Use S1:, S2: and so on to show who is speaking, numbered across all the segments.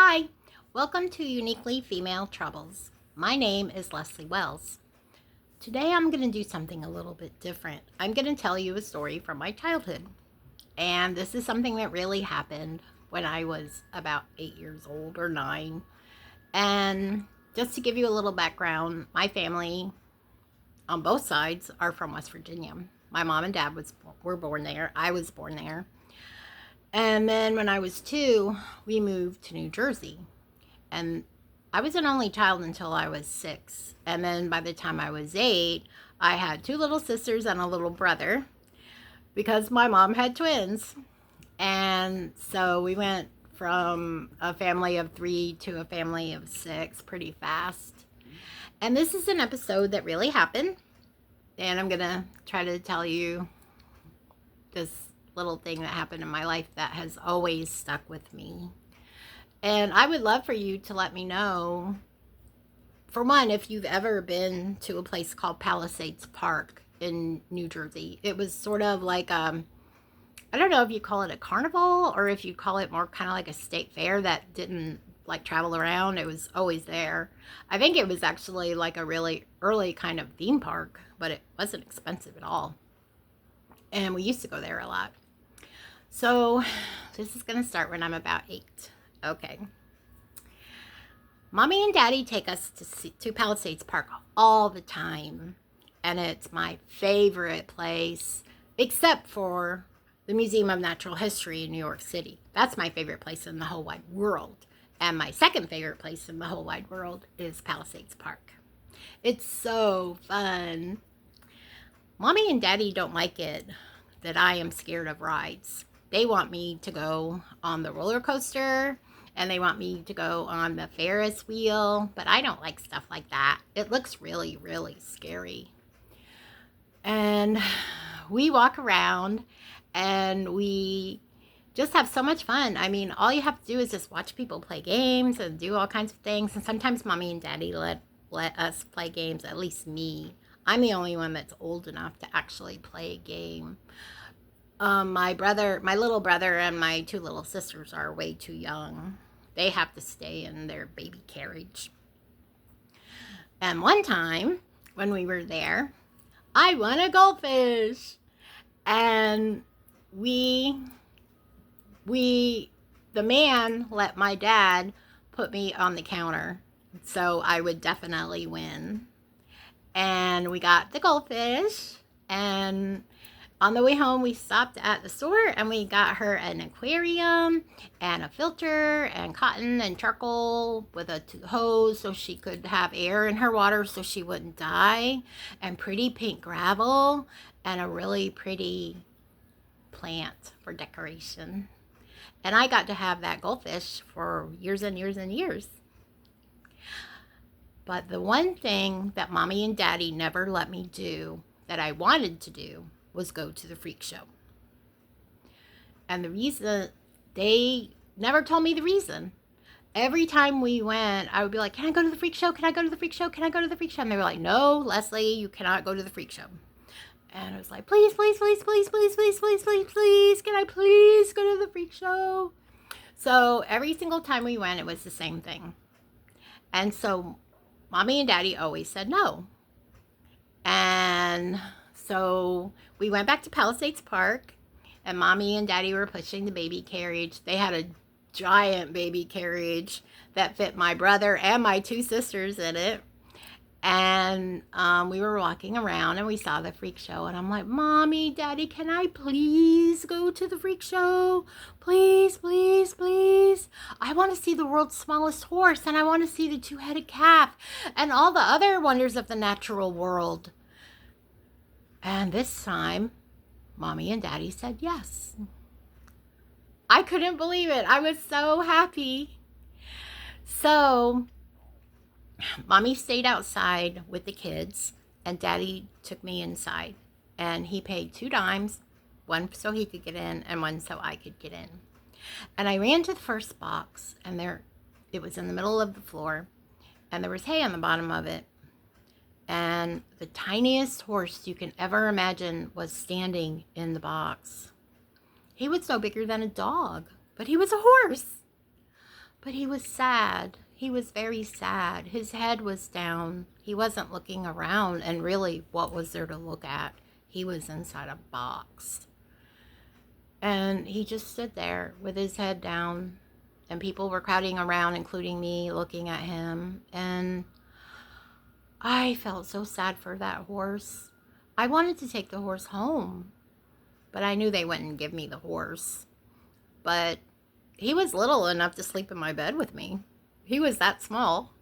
S1: Hi, welcome to Uniquely Female Troubles. My name is Leslie Wells. Today I'm going to do something a little bit different. I'm going to tell you a story from my childhood. And this is something that really happened when I was about 8 years old or 9. And just to give you a little background, my family on both sides are from West Virginia. My mom and dad were born there. I was born there. And then when I was 2, we moved to New Jersey. And I was an only child until I was 6. And then by the time I was 8, I had 2 little sisters and a little brother because my mom had twins. And so we went from a family of 3 to a family of 6 pretty fast. And this is an episode that really happened. And I'm going to try to tell you this little thing that happened in my life that has always stuck with me. And I would love for you to let me know, for one, if you've ever been to a place called Pallisades Park in New Jersey. It was sort of like, I don't know if you call it a carnival or if you call it more kind of like a state fair that didn't like travel around. It was always there. I think it was actually like a really early kind of theme park, but it wasn't expensive at all. And we used to go there a lot. So this is going to start when I'm about 8. Okay. Mommy and Daddy take us to Palisades Park all the time. And it's my favorite place, except for the Museum of Natural History in New York City. That's my favorite place in the whole wide world. And my second favorite place in the whole wide world is Palisades Park. It's so fun. Mommy and Daddy don't like it that I am scared of rides. They want me to go on the roller coaster and they want me to go on the Ferris wheel, but I don't like stuff like that. It looks really, really scary. And we walk around and we just have so much fun. I mean, all you have to do is just watch people play games and do all kinds of things. And sometimes Mommy and Daddy let us play games, at least me. I'm the only one that's old enough to actually play a game. My little brother and my 2 little sisters are way too young. They have to stay in their baby carriage. And one time when we were there, I won a goldfish. And the man let my dad put me on the counter so I would definitely win. And we got the goldfish, and on the way home, we stopped at the store and we got her an aquarium and a filter and cotton and charcoal with a hose so she could have air in her water so she wouldn't die, and pretty pink gravel and a really pretty plant for decoration. And I got to have that goldfish for years and years and years. But the one thing that Mommy and Daddy never let me do that I wanted to do was go to the freak show. And the reason, they never told me the reason. Every time we went, I would be like, can I go to the freak show? Can I go to the freak show? Can I go to the freak show? And they were like, no, Leslie, you cannot go to the freak show. And I was like, please, please, please, please, please, please, please, please, please, can I please go to the freak show? So every single time we went, it was the same thing. And so Mommy and Daddy always said no. And so we went back to Palisades Park, and Mommy and Daddy were pushing the baby carriage. They had a giant baby carriage that fit my brother and my 2 sisters in it. And we were walking around and we saw the freak show, and I'm like, Mommy, Daddy, can I please go to the freak show? Please, please, please. I want to see the world's smallest horse, and I want to see the 2-headed calf and all the other wonders of the natural world. And this time, Mommy and Daddy said yes. I couldn't believe it. I was so happy. So Mommy stayed outside with the kids, and Daddy took me inside. And he paid 2 dimes, one so he could get in and one so I could get in. And I ran to the first box, and it was in the middle of the floor, and there was hay on the bottom of it. And the tiniest horse you can ever imagine was standing in the box. He was no bigger than a dog, but he was a horse. But he was sad. He was very sad. His head was down. He wasn't looking around, and really, what was there to look at? He was inside a box. And he just stood there with his head down, and people were crowding around, including me, looking at him. And I felt so sad for that horse. I wanted to take the horse home, but I knew they wouldn't give me the horse. But he was little enough to sleep in my bed with me. He was that small.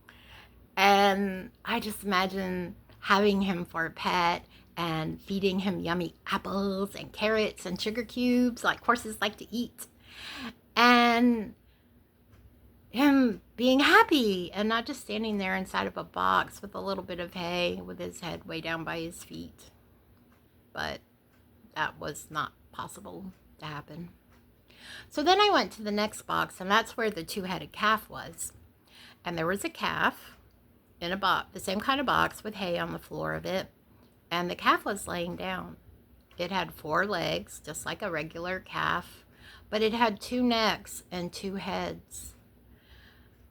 S1: And I just imagine having him for a pet and feeding him yummy apples and carrots and sugar cubes like horses like to eat. And him being happy and not just standing there inside of a box with a little bit of hay with his head way down by his feet. But that was not possible to happen. So then I went to the next box, and that's where the two-headed calf was. And there was a calf in a box, the same kind of box with hay on the floor of it. And the calf was laying down. It had 4 legs, just like a regular calf, but it had 2 necks and 2 heads.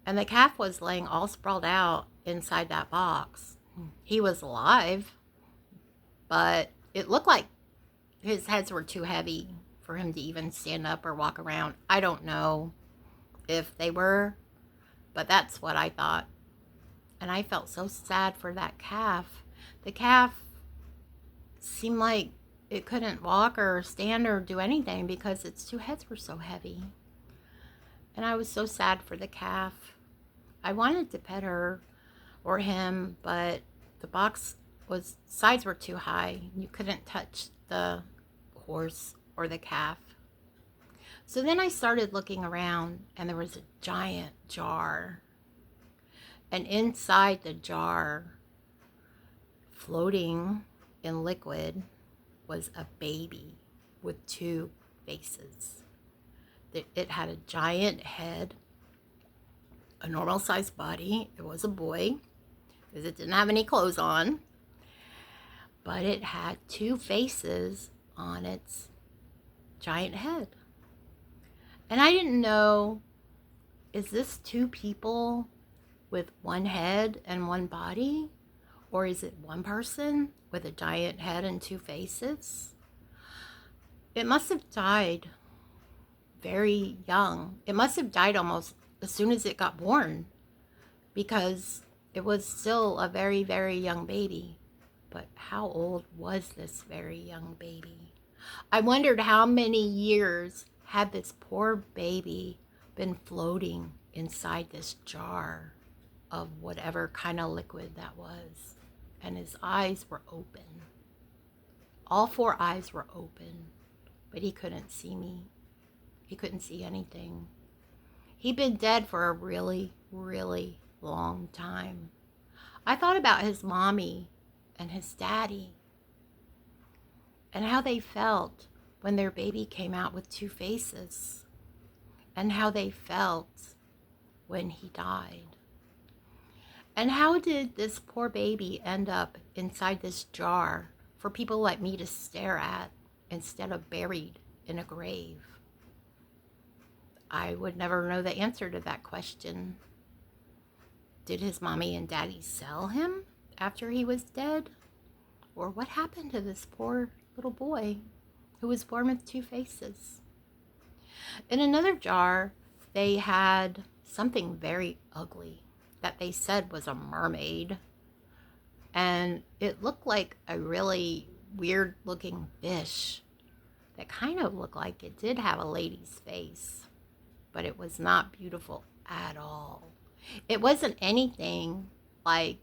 S1: And the calf was laying all sprawled out inside that box. He was alive, but it looked like his heads were too heavy for him to even stand up or walk around. I don't know if they were, but that's what I thought. And I felt so sad for that calf. The calf seemed like it couldn't walk or stand or do anything because its 2 heads were so heavy. And I was so sad for the calf. I wanted to pet her or him, but the box sides were too high. You couldn't touch the horse or the calf. So then I started looking around, and there was a giant jar. And inside the jar, floating in liquid, was a baby with 2 faces. It had a giant head, a normal sized body. It was a boy because it didn't have any clothes on. But it had 2 faces on its giant head. And I didn't know, is this 2 people with 1 head and 1 body? Or is it 1 person with a giant head and 2 faces? It must have died very young. It must have died almost as soon as it got born, because it was still a very, very young baby. But how old was this very young baby? I wondered how many years had this poor baby been floating inside this jar of whatever kind of liquid that was. And his eyes were open. All 4 eyes were open, but he couldn't see me. He couldn't see anything. He'd been dead for a really, really long time. I thought about his mommy and his daddy and how they felt when their baby came out with 2 faces, and how they felt when he died. And how did this poor baby end up inside this jar for people like me to stare at instead of buried in a grave? I would never know the answer to that question. Did his mommy and daddy sell him after he was dead? Or what happened to this poor little boy who was born with 2 faces? In another jar, they had something very ugly that they said was a mermaid. And it looked like a really weird looking fish that kind of looked like it did have a lady's face, but it was not beautiful at all. It wasn't anything like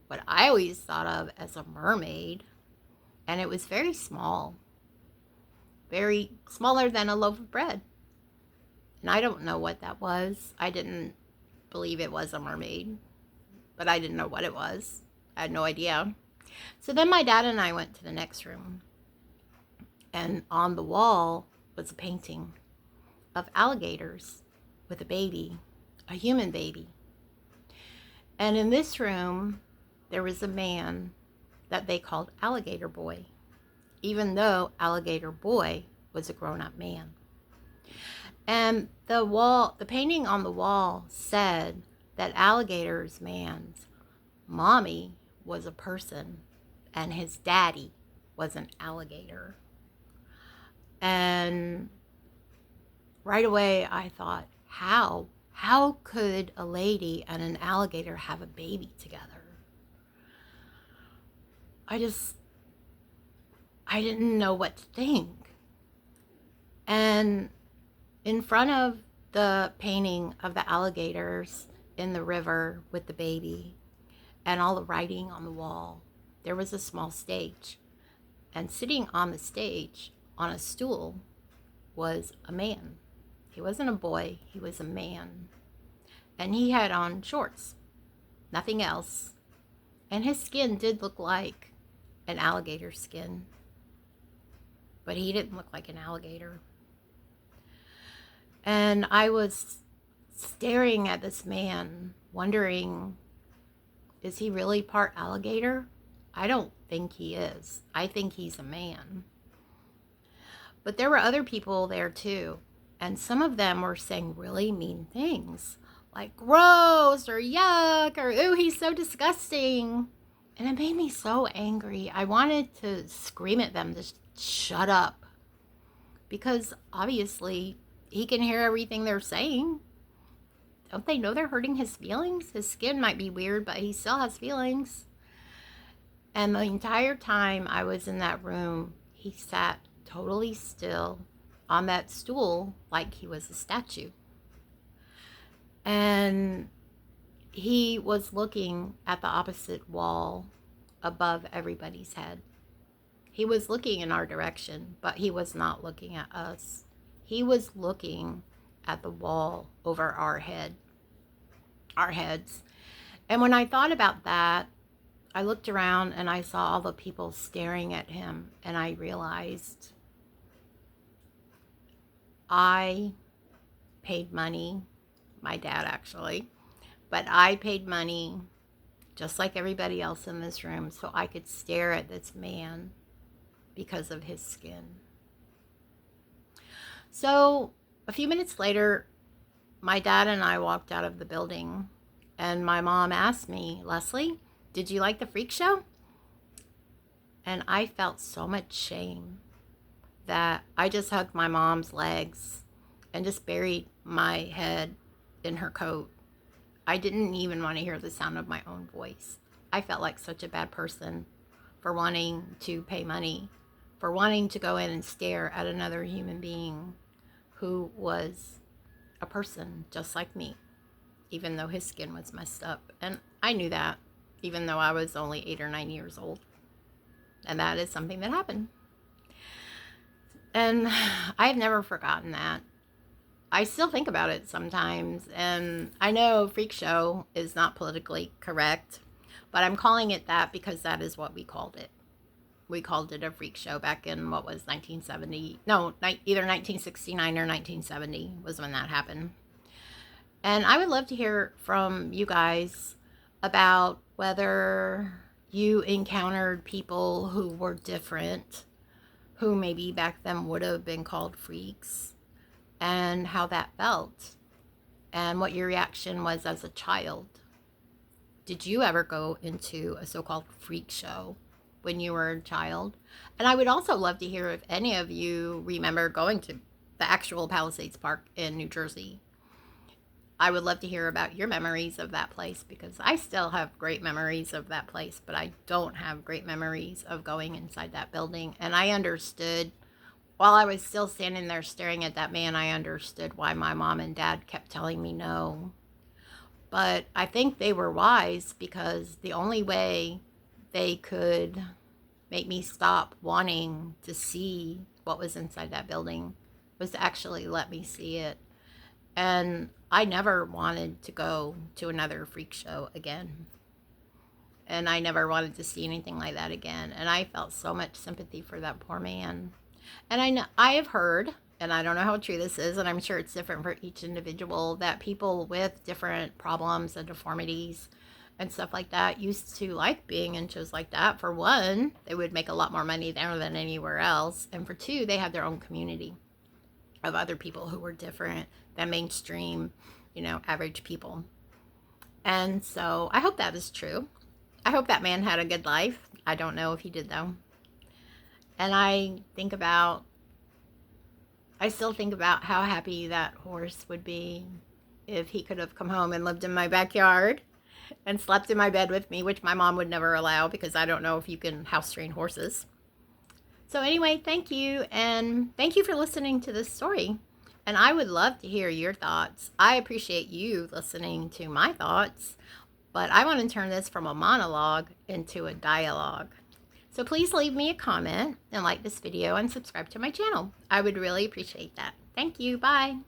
S1: what I always thought of as a mermaid, and it was very small, very smaller than a loaf of bread. And I don't know what that was. I didn't believe it was a mermaid, but I didn't know what it was. I had no idea. So then my dad and I went to the next room, and on the wall was a painting of alligators with a baby, a human baby. And in this room, there was a man that they called Alligator Boy, even though Alligator Boy was a grown-up man. And the painting on the wall said that Alligator's man's mommy was a person and his daddy was an alligator. And right away I thought, how could a lady and an alligator have a baby together? I didn't know what to think. And in front of the painting of the alligators in the river with the baby and all the writing on the wall, there was a small stage. And sitting on the stage on a stool was a man. He wasn't a boy, he was a man. And he had on shorts, nothing else. And his skin did look like an alligator skin, but he didn't look like an alligator. And I was staring at this man, wondering, is he really part alligator? I don't think he is. I think he's a man. But there were other people there too, and some of them were saying really mean things, like gross or yuck or ooh, he's so disgusting. And it made me so angry. I wanted to scream at them to shut up, because obviously he can hear everything they're saying. Don't they know they're hurting his feelings? His skin might be weird, but he still has feelings. And the entire time I was in that room, he sat totally still on that stool like he was a statue. And he was looking at the opposite wall above everybody's head. He was looking in our direction, but he was not looking at us. He was looking at the wall over our heads. And when I thought about that, I looked around and I saw all the people staring at him, and I realized I paid money, my dad actually, but I paid money just like everybody else in this room so I could stare at this man because of his skin. So a few minutes later, my dad and I walked out of the building, and my mom asked me, Leslie, did you like the freak show? And I felt so much shame that I just hugged my mom's legs and just buried my head in her coat. I didn't even want to hear the sound of my own voice. I felt like such a bad person for wanting to pay money, for wanting to go in and stare at another human being who was a person just like me, even though his skin was messed up. And I knew that, even though I was only 8 or 9 years old. And that is something that happened. And I've never forgotten that. I still think about it sometimes, and I know freak show is not politically correct, but I'm calling it that because that is what we called it. We called it a freak show back in, what was 1970? No, either 1969 or 1970 was when that happened. And I would love to hear from you guys about whether you encountered people who were different, who maybe back then would have been called freaks, and how that felt, and what your reaction was as a child. Did you ever go into a so-called freak show when you were a child? And I would also love to hear if any of you remember going to the actual Pallisades Park in New Jersey. I would love to hear about your memories of that place, because I still have great memories of that place, but I don't have great memories of going inside that building. And I understood, while I was still standing there staring at that man, I understood why my mom and dad kept telling me no. But I think they were wise, because the only way they could make me stop wanting to see what was inside that building was to actually let me see it. And I never wanted to go to another freak show again. And I never wanted to see anything like that again. And I felt so much sympathy for that poor man. And I have heard, and I don't know how true this is, and I'm sure it's different for each individual, that people with different problems and deformities and stuff like that used to like being in shows like that. For one, they would make a lot more money there than anywhere else. And for two, they had their own community. of other people who were different than mainstream, average people. And so I hope that is true. I hope that man had a good life. I don't know if he did, though. And I still think about how happy that horse would be if he could have come home and lived in my backyard and slept in my bed with me, which my mom would never allow because I don't know if you can house train horses. So anyway, thank you, and thank you for listening to this story. And I would love to hear your thoughts. I appreciate you listening to my thoughts, but I want to turn this from a monologue into a dialogue. So please leave me a comment and like this video and subscribe to my channel. I would really appreciate that. Thank you. Bye.